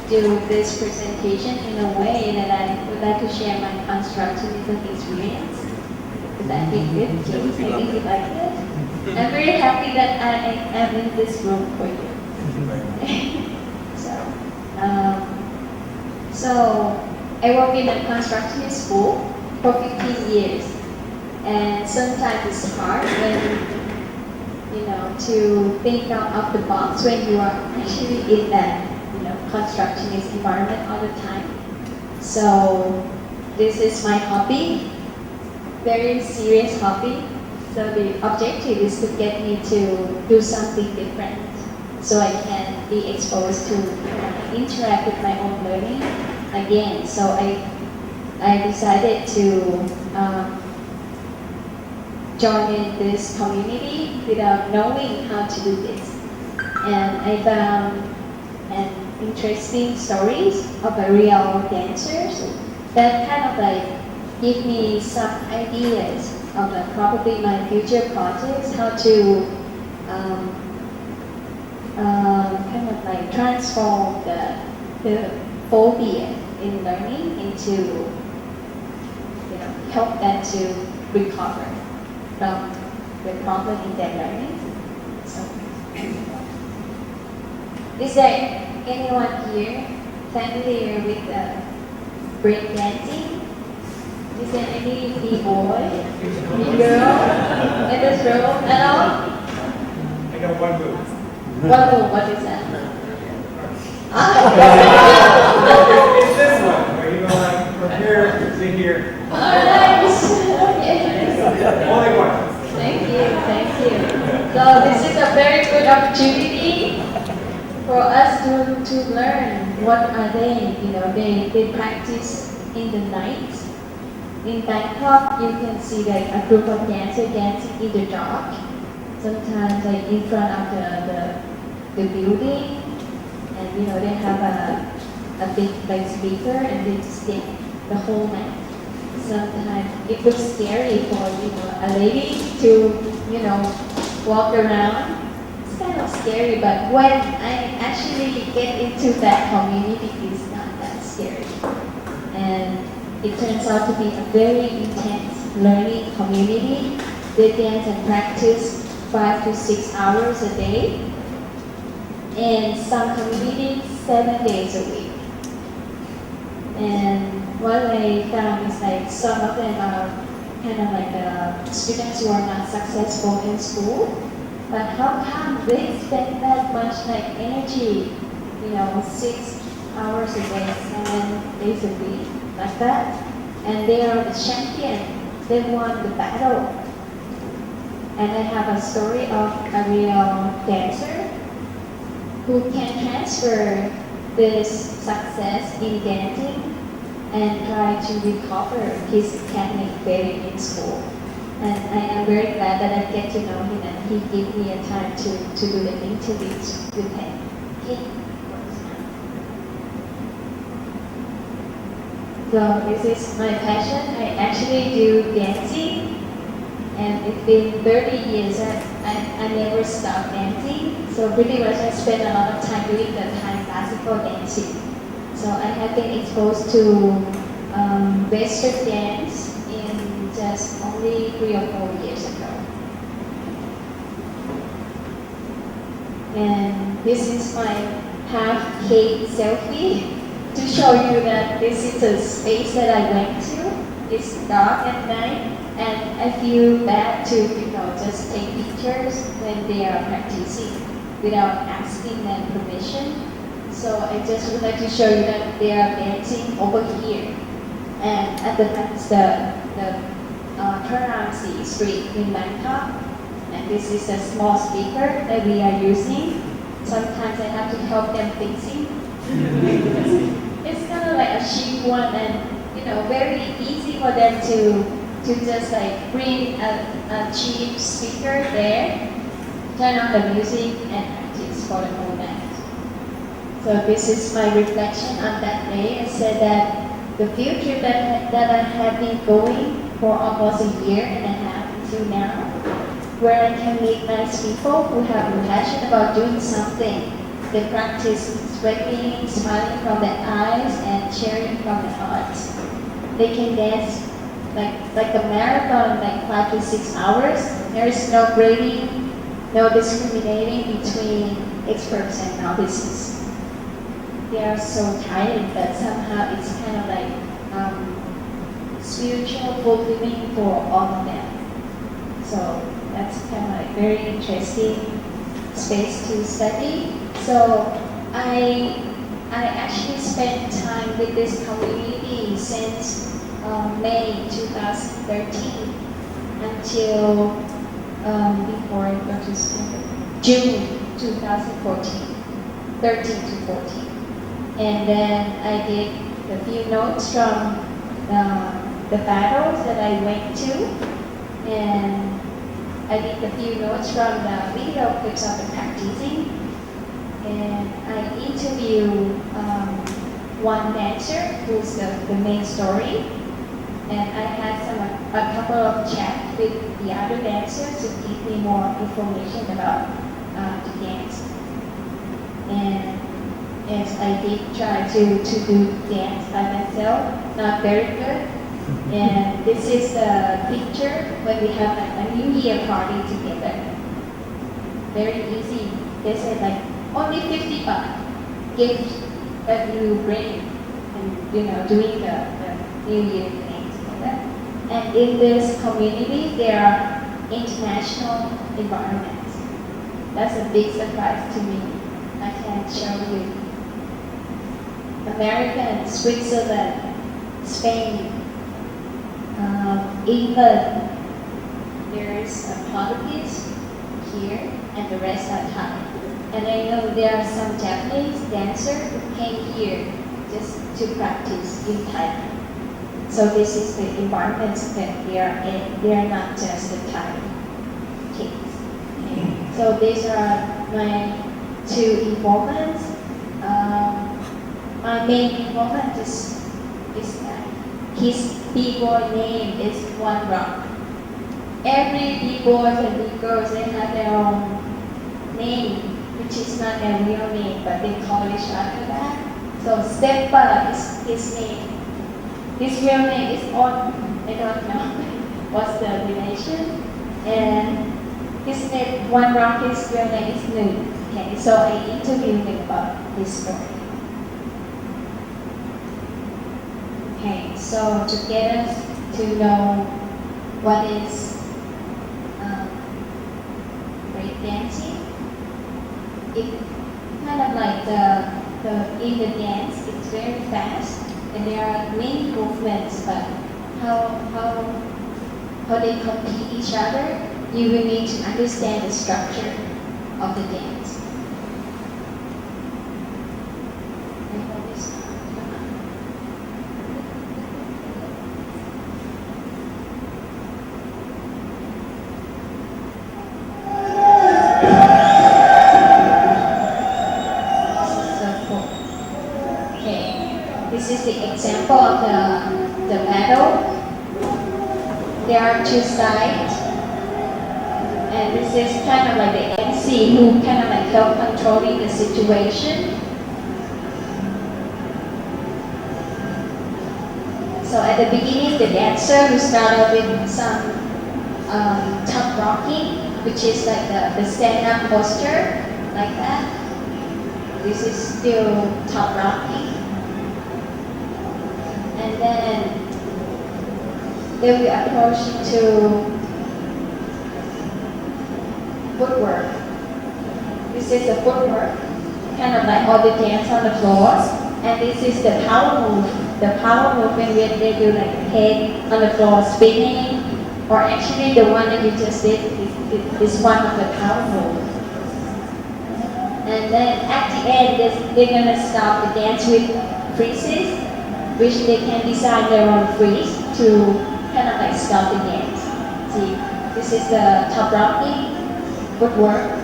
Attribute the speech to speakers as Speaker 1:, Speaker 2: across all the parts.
Speaker 1: do this presentation in a way that I would like to share my constructionism experience. Because I think it too, maybe you like it. I'm very happy that I am in this room for you. So I work in a construction school for 15 years. And sometimes it's hard when to think out of the box when you are actually in that constructionist environment all the time. So this is my hobby, very serious hobby. So the objective is to get me to do something different, so I can be exposed to interact with my own learning again. So I decided to join in this community without knowing how to do this. And I found an interesting stories of a real dancers that kind of like give me some ideas of probably my future projects, how to kind of like transform the phobia in learning into help them to recover from the problem in their learning. So, is there anyone here familiar with break dancing? Is there any boy, girl in this room at all?
Speaker 2: I got one move.
Speaker 1: One move, what is that?
Speaker 2: It's this one, where you go like from here to here.
Speaker 1: Alright, okay.
Speaker 2: Only one.
Speaker 1: Thank you. So this is a very good opportunity for us to learn what are they. They practice in the night. In Bangkok, you can see like a group of dancers dancing in the dark. Sometimes like in front of the building, and they have a big like speaker and they stick the whole night. Sometimes it looks scary for a lady to walk around. It's kind of scary, but when I actually get into that community, it's not that scary. And it turns out to be a very intense learning community. They dance and practice 5 to 6 hours a day, and some communities 7 days a week. And what I found is like some of them are kind of like students who are not successful in school, but how come they spend that much like energy, 6 hours a day, 7 days a week, like that, and they are the champion. They won the battle. And I have a story of a real dancer who can transfer this success in dancing and try to recover his academic failure in school. And I am very glad that I get to know him, and he gave me a time to do the interviews with him. So this is my passion. I actually do dancing, and it's been 30 years. I never stopped dancing. So pretty much I spend a lot of time doing the Thai classical dancing. So I have been exposed to Western dance in just only 3 or 4 years ago. And this is my half-cake selfie to show you that this is a space that I went to. It's dark at night, and I feel bad to just take pictures when they are practicing without asking them permission. So I just would like to show you that they are dancing over here, and at the Karamsi street in Bangkok. And this is a small speaker that we are using. Sometimes I have to help them fixing. It's kind of like a cheap one, and very easy for them to just like bring a cheap speaker there, turn on the music, and practice for the whole night. So this is my reflection on that day. I said that the field trip that I have been going for almost a year and a half until now, where I can meet nice people who have a passion about doing something. They practice sweating, smiling from their eyes, and cheering from their hearts. They can dance like a marathon, like 5 to 6 hours. There is no grading, no discriminating between experts and novices. They are so tired, but somehow it's kind of like spiritual fulfilling for all of them. So that's kind of like very interesting space to study. So I actually spent time with this community since May 2013 until before I go to school, June 2014, 13 to 14. And then I did a few notes from the battles that I went to, and I did a few notes from the video clips of the practicing, and I interviewed one dancer who's the main story, and I had a couple of chats with the other dancers to give me more information about the dance. And as I did try to do dance by myself, not very good. And this is the picture when we have a New Year party together. Very easy. They said like only 50 baht gifts that you bring, and doing the New Year thing together. And in this community, there are international environments. That's a big surprise to me. I can show you. America, Switzerland, Spain, England. There's a Portuguese here, and the rest are Thai. And I know there are some Japanese dancers who came here just to practice in Thailand. So this is the environment that they are in. They are not just the Thai kids. Okay. So these are my two informants. My main informant is that his b-boy name is One Rock. Every b-boys and b-girls, they have their own name, which is not their real name, but they call each other that. So Samba is his name. His real name is On. I don't know what's the relation. And his name, One Rock, his real name is Nu. Okay, so I interviewed him about his story. Okay, so to get us to know what is break dancing, it kind of like in the dance, it's very fast, and there are many movements, but how they compete each other, you will need to understand the structure of the dance. This is the example of the battle. There are two sides, and this is kind of like the MC who kind of like help controlling the situation. So at the beginning, the dancer will start off with some top rocking, which is like the stand-up posture, like that. This is still top rocking. And then they will approach to footwork. This is the footwork, kind of like all the dance on the floor. And this is the power move. The power movement where they do like head on the floor spinning, or actually the one that you just did is one of the power moves. And then at the end, they're gonna stop the dance with freezes, which they can design their own freeze to kind of like stop the dance. See, this is the top rocking footwork.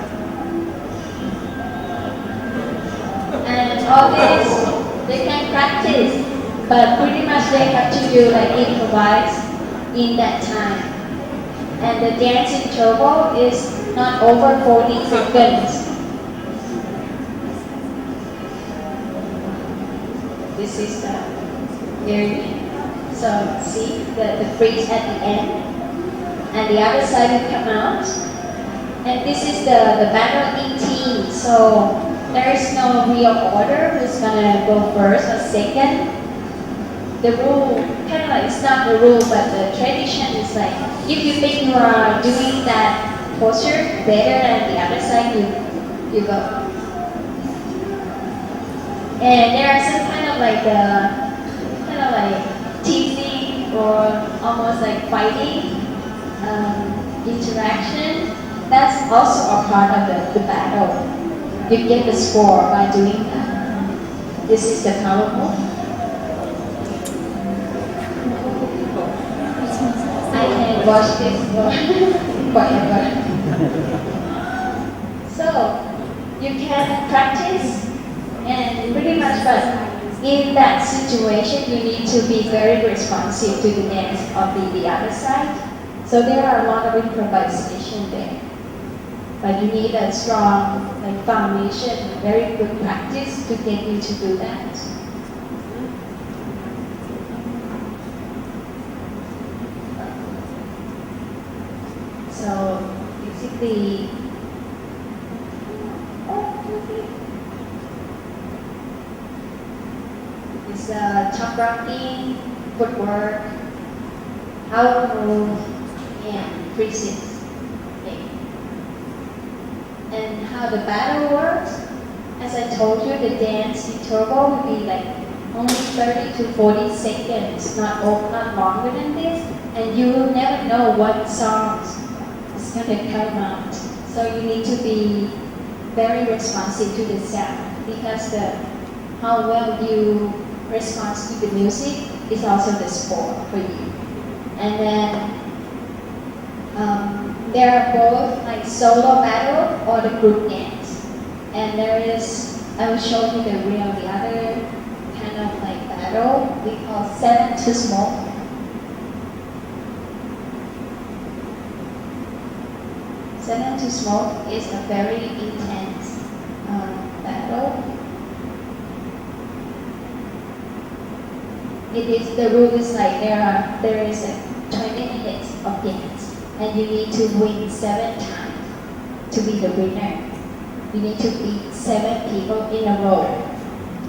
Speaker 1: And all this, they can practice, but pretty much they have to do like improvise in that time. And the dance interval is not over 40 seconds. this is the area. So see the freeze at the end, and the other side will come out. And this is the battle in team. So there is no real order who's gonna go first or second. The rule, kind of like, it's not the rule, but the tradition is like, if you think you are doing that posture better than the other side, you go. And there are some kind of like teasing or almost like fighting interaction. That's also a part of the battle. You get the score by doing that. This is the power move. I can watch this forever. So you can practice and pretty much, but in that situation you need to be very responsive to the dance of the other side. So there are a lot of improvisation there. But you need a strong foundation, very good practice to get you to do that. So basically, it's top rocking, footwork, out move, and freezing. And how the battle works, as I told you, the dance interval will be like only 30 to 40 seconds, not longer than this, and you will never know what songs is going to come out. So you need to be very responsive to the sound, because how well you respond to the music is also the score for you. And then there are both like solo battle or the group dance. And there is, I will show you the other kind of like battle we call 7 to smoke. 7 to smoke is a very intense battle. The rule is like there is a 20 minutes of dance. And you need to win 7 times to be the winner. You need to beat 7 people in a row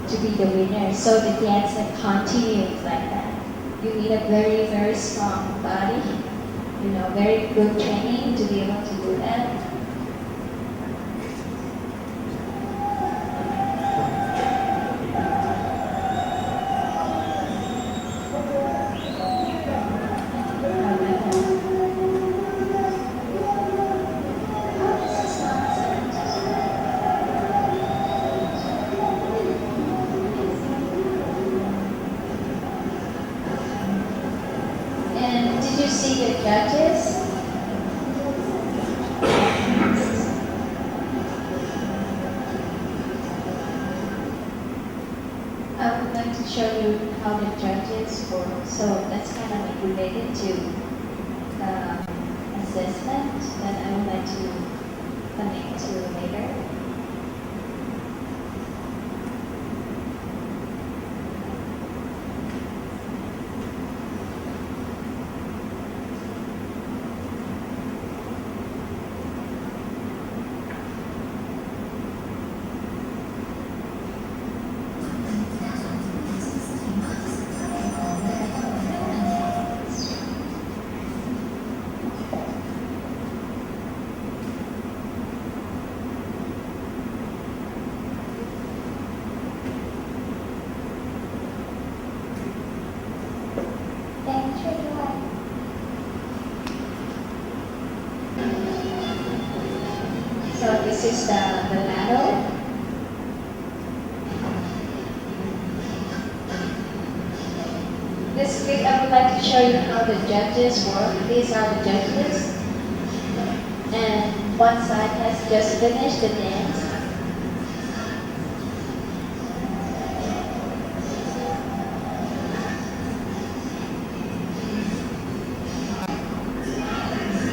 Speaker 1: to be the winner. So the dance continues like that. You need a very, very strong body, very good training to be able to do that. Judges. I would like to show you how the judges work. So that's kind of like related to the assessment that I would like to connect to later. So this is the battle. This week I would like to show you how the judges work. These are the judges. And one side has just finished the dance.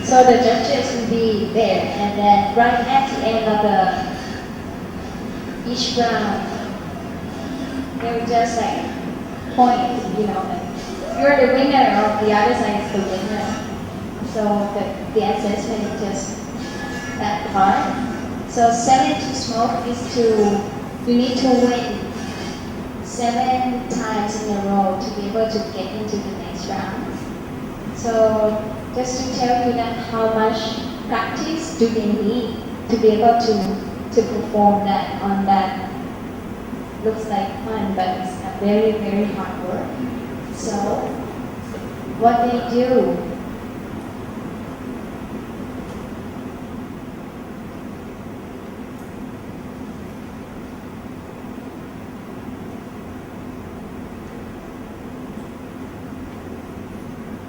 Speaker 1: So the judges will be there, and then right at the end of each round, they would just like point, like you're the winner, or the other side is the winner. So the assessment is just that part. So 7 to smoke is you need to win 7 times in a row to be able to get into the next round. So just to tell you that how much practice do they need to be able to perform that on that looks like fun, but it's a very, very hard work. So what they do,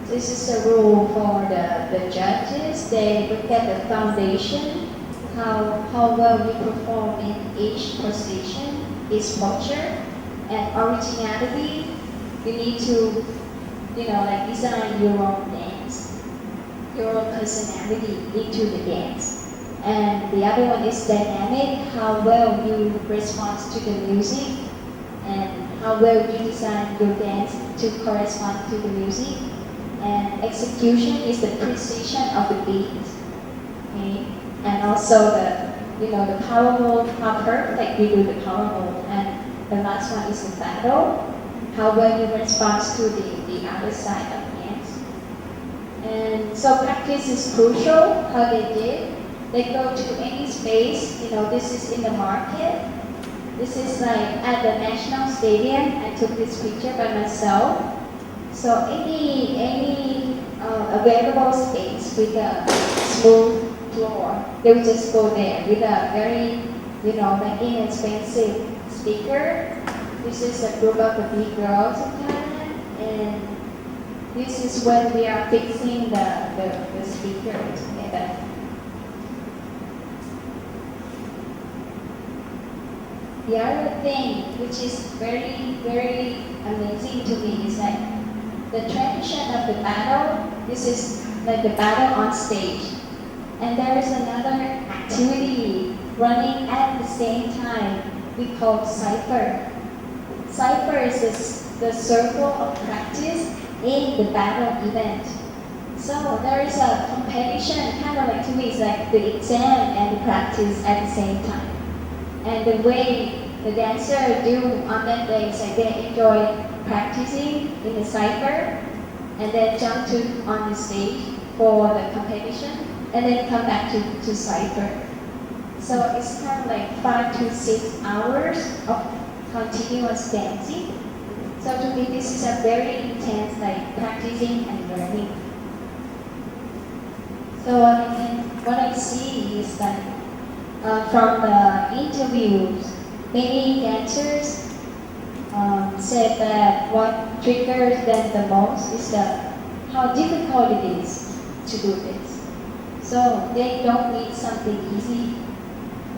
Speaker 1: this is a rule for the judges. They look at the foundation, how well you perform in each position, each posture, and originality. You need to, like design your own dance, your own personality into the dance. And the other one is dynamic, how well you respond to the music, and how well you design your dance to correspond to the music. And execution is the precision of the beat, okay? And also the power move, how perfect you do the power move. And the last one is the battle, how well you respond to the other side of the dance. And so practice is crucial, how they did. They go to any space, this is in the market. This is like at the National Stadium. I took this picture by myself. So any available space with a smooth floor, they will just go there with a very, like inexpensive speaker. This is a group of the big girls in Thailand, and this is when we are fixing the speaker together. The other thing, which is very, very amazing to me, is like the tradition of the battle. This is like the battle on stage. And there is another activity running at the same time we call cipher. Cipher is the circle of practice in the battle event. So there is a competition, kind of like to me, it's like the exam and the practice at the same time. And the way the dancer do on that day is like they enjoy practicing in the cipher and then jump on the stage for the competition and then come back to cipher. So it's kind of like 5 to 6 hours of continuous dancing. So to me this is a very intense like practicing and learning. So what I see is that from the interviews, many dancers said that what triggers them the most is how difficult it is to do this. So they don't need something easy.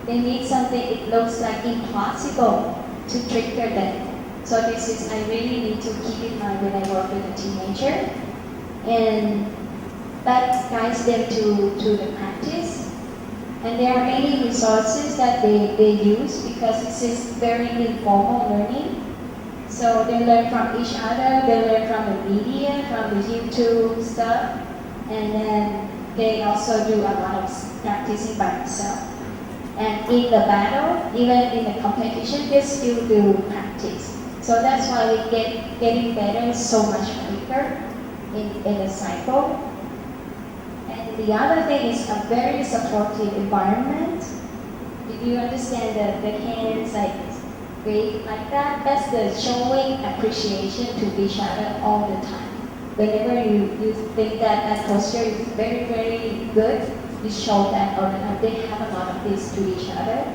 Speaker 1: They need something it looks like impossible to trigger them. So this is, I really need to keep in mind when I work with a teenager. And that guides them to the practice. And there are many resources that they use because this is very informal learning. So they learn from each other, they learn from the media, from the YouTube stuff, and then they also do a lot of practicing by themselves. And in the battle, even in the competition, they still do practice. So that's why we getting better so much quicker in the cycle. And the other thing is a very supportive environment. If you understand the hands like wave like that, that's the showing appreciation to each other all the time. Whenever you think that posture is very, very good, you show that all the time. They have a lot of this to each other,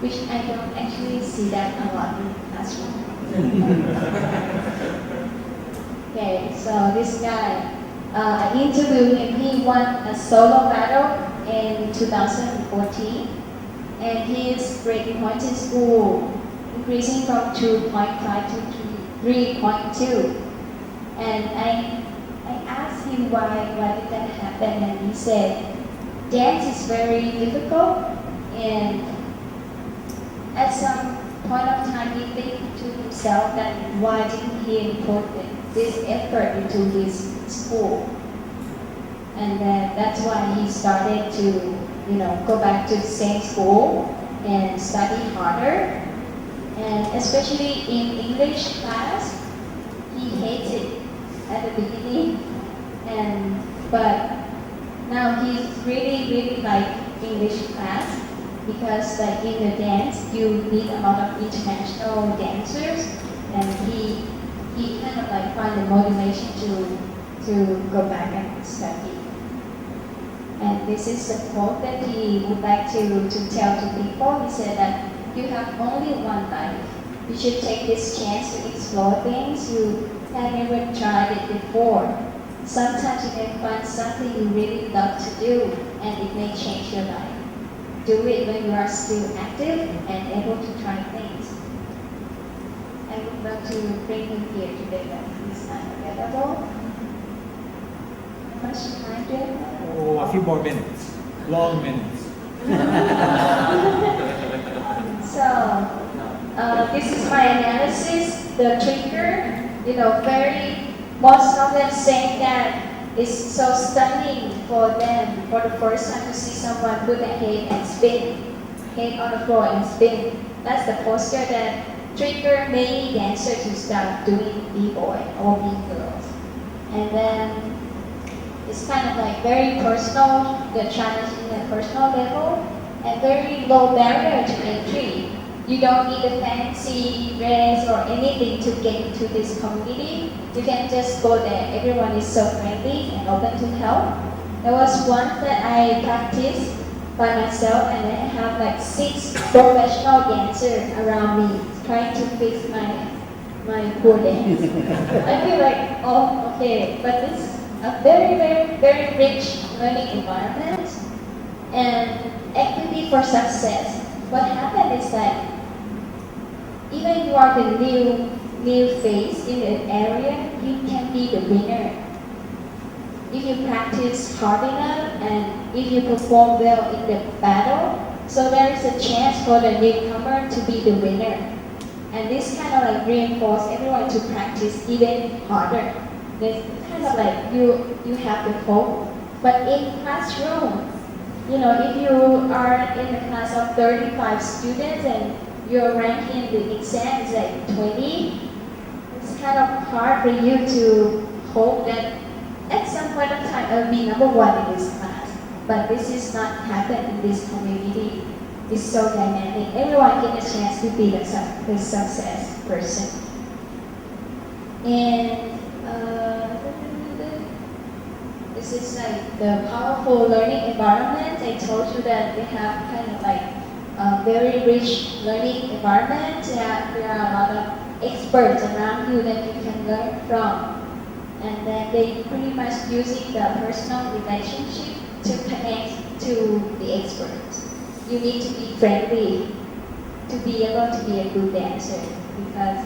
Speaker 1: which I don't actually see that a lot in the classroom. Okay, so this guy, I interviewed him. He won a solo battle in 2014, and his grade point in school increasing from 2.5 to 3.2. And I asked him why did that happen, and he said, dance is very difficult, and at some point of time he think to himself that why didn't he put this effort into his school? And then that's why he started to, go back to the same school and study harder. And especially in English class, he hated at the beginning. But now he's really like English class because like in the dance you need a lot of international dancers, and he kind of like find the motivation to go back and study. And this is the quote that he would like to tell to people. He said that you have only one life. You should take this chance to explore things you have never tried it before. Sometimes you may find something you really love to do, and it may change your life. Do it when you are still active and able to try things. I would love to bring him here today, but he's not available. How much time do you have?
Speaker 3: Oh, a few more minutes. Long minutes.
Speaker 1: So, this is my analysis. The trigger, most of them saying that it's so stunning for them for the first time to see someone put their head and spin, head on the floor and spin. That's the posture that trigger many dancers to start doing b-boy or b-girls. And then it's kind of like very personal, the challenge in a personal level, and very low barrier to entry. You don't need a fancy dress or anything to get into this community. You can just go there. Everyone is so friendly and open to help. There was one that I practiced by myself, and then I have like 6 professional dancers around me trying to fix my poor dance. I feel like, oh, okay, but this is a very rich learning environment and equity for success. What happened is that even you are the new face in an area, you can be the winner. If you practice hard enough and if you perform well in the battle, so there is a chance for the newcomer to be the winner. And this kind of like reinforce everyone to practice even harder. It's kind of like you have the hope. But in classroom, if you are in a class of 35 students and you're ranking the exams like 20, it's kind of hard for you to hope that at some point of time I'll be number 1 in this class. But this is not happening in this community. It's so dynamic. Everyone gets a chance to be the success person. And this is like the powerful learning environment. I told you that they have kind of like a very rich learning environment. There are a lot of experts around you that you can learn from. And then they pretty much using the personal relationship to connect to the experts. You need to be friendly to be able to be a good dancer, because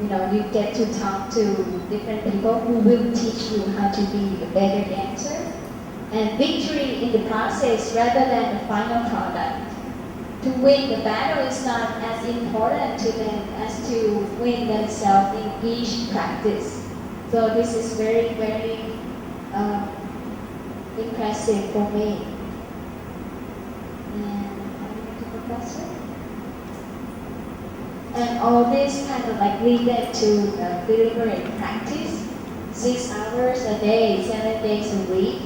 Speaker 1: you get to talk to different people who will teach you how to be a better dancer. And victory in the process rather than the final product. To win the battle is not as important to them as to win themselves in each practice. So this is very impressive for me. And all this kind of like leaded to deliberate practice, 6 hours a day, 7 days a week.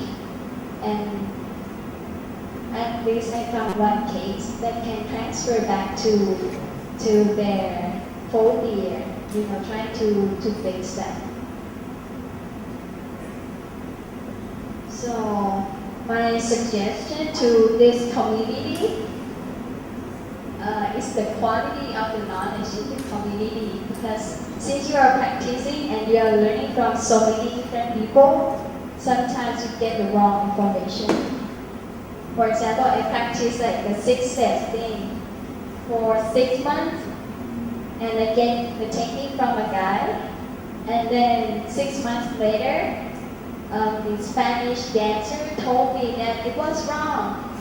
Speaker 1: And at least I found one case that can transfer back to their whole year, trying to fix that. So my suggestion to this community is the quality of the knowledge in the community, because since you are practicing and you are learning from so many different people, sometimes you get the wrong information. For example, I practiced like the 6-step thing for 6 months, and I get the technique from a guy, and then 6 months later, the Spanish dancer told me that it was wrong.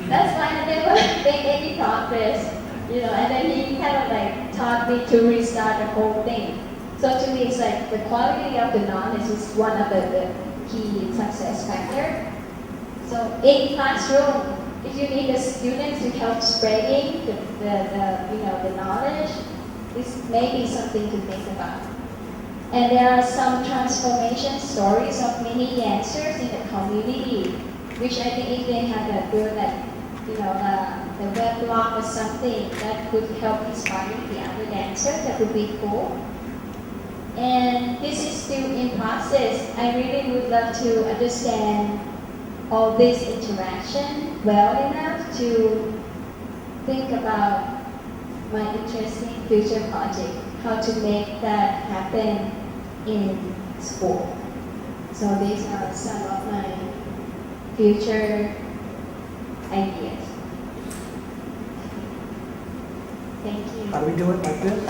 Speaker 1: That's why I never made any progress. And then he kind of like taught me to restart the whole thing. So to me, it's like the quality of the knowledge is one of the key success factor. So in classroom, if you need the students to help spreading the knowledge, this may be something to think about. And there are some transformation stories of many dancers in the community, which I think if they had a good the web blog or something that could help inspire the other dancers, that would be cool. And this is still in process. I really would love to understand all this interaction well enough to think about my interesting future project, how to make that happen in school. So these are some of my future ideas. Thank you.
Speaker 3: How do we do it like this?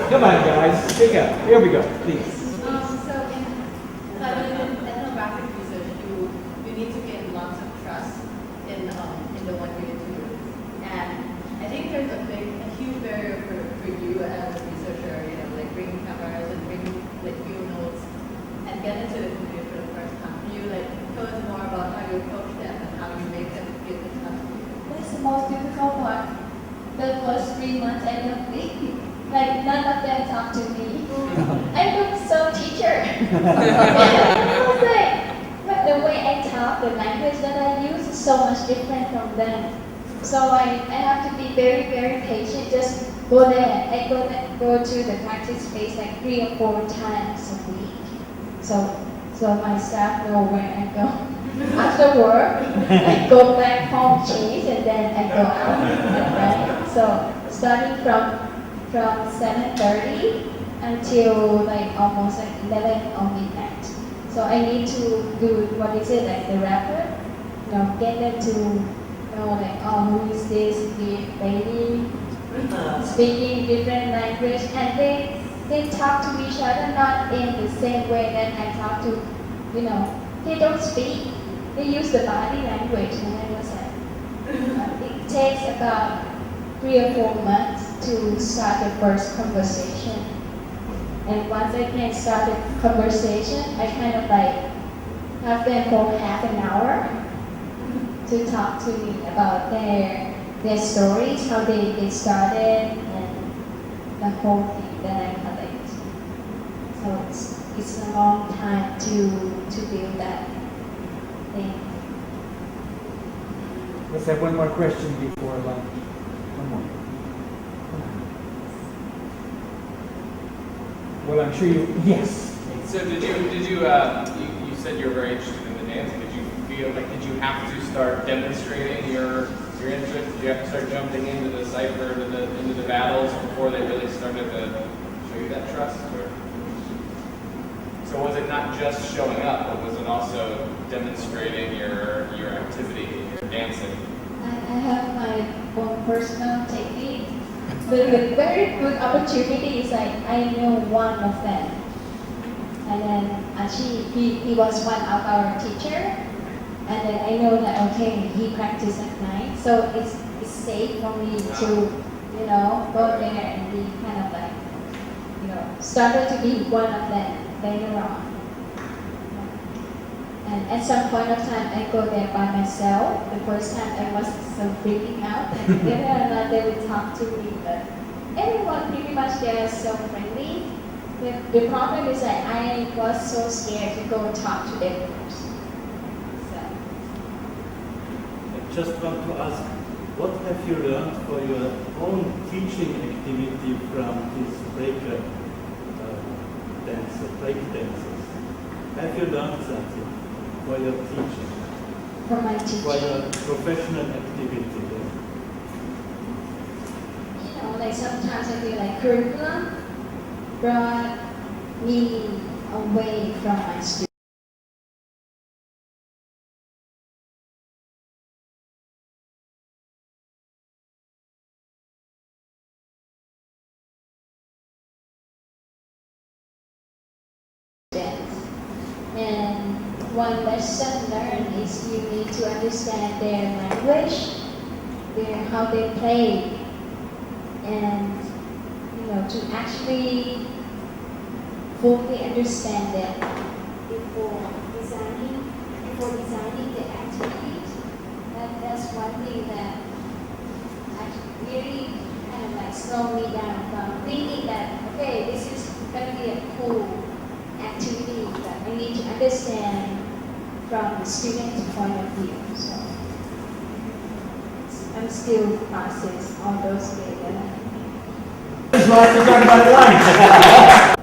Speaker 3: Come on, guys. Take it. Here we go, please.
Speaker 4: So in ethnographic research, you need to gain lots of trust in the one you're interviewing. And I think there's a huge barrier for you as a researcher, like bringing cameras and bringing like field notes and get into the community for the first time. Can you like tell us more about how you approach them and how you make them get the trust?
Speaker 1: That's the most difficult part. The first 3 months I don't think. Like none of them talk to me. I look so teacher. I was like, but the way I talk, the language that I use is so much different from them. So I have to be very, very patient. Just go there. I go to the practice space like 3 or 4 times a week. So my staff know where I go. After work, I go back home, change, and then I go out. Right? So starting from 7:30 until like almost like 11 on midnight. So I need to do like the rapid, get them to know like, oh, who is this lady speaking different language, and they talk to each other not in the same way that I talk to, they don't speak. They use the body language, and I was like, it takes about 3 or 4 months to start the first conversation. And once I can start the conversation, I kind of like have them for half an hour to talk to me about their stories, how they get started, and the whole thing that I collect. So it's a long time to build that thing.
Speaker 3: Let's have one more question before lunch. One more. Well, I'm sure you. Yes.
Speaker 5: So did you said you were very interested in the dancing. Did you feel like did you have to start demonstrating your interest? Did you have to start jumping into the cipher, into the battles before they really started to show you that trust? Or? So was it not just showing up, but was it also demonstrating your activity, your dancing?
Speaker 1: I have my own personal technique. But the very good opportunity is like I know one of them. And then he was one of our teacher. And then I know that okay, he practiced at night. So it's safe for me to, go there and be kind of like, started to be one of them later on. And at some point of time, I go there by myself. The first time I was so freaking out, and then they would talk to me. But everyone pretty much there is so friendly. The problem is that I was so scared to go talk to them first. So.
Speaker 6: I just want to ask, what have you learned for your own teaching activity from these break dancers? Have you learned something for your teaching?
Speaker 1: For my teaching?
Speaker 6: For your professional activity?
Speaker 1: Like sometimes I feel like curriculum brought me away from my students. And one lesson learned is you need to understand their language how they play, and to actually fully understand them before designing the activities. That's one thing that actually really kind of like slowed me down from thinking that, okay, this is going to be a cool activity, but I need to understand from the student's point of view. So I'm still processing all those data.
Speaker 3: It's like we're talking about lunch.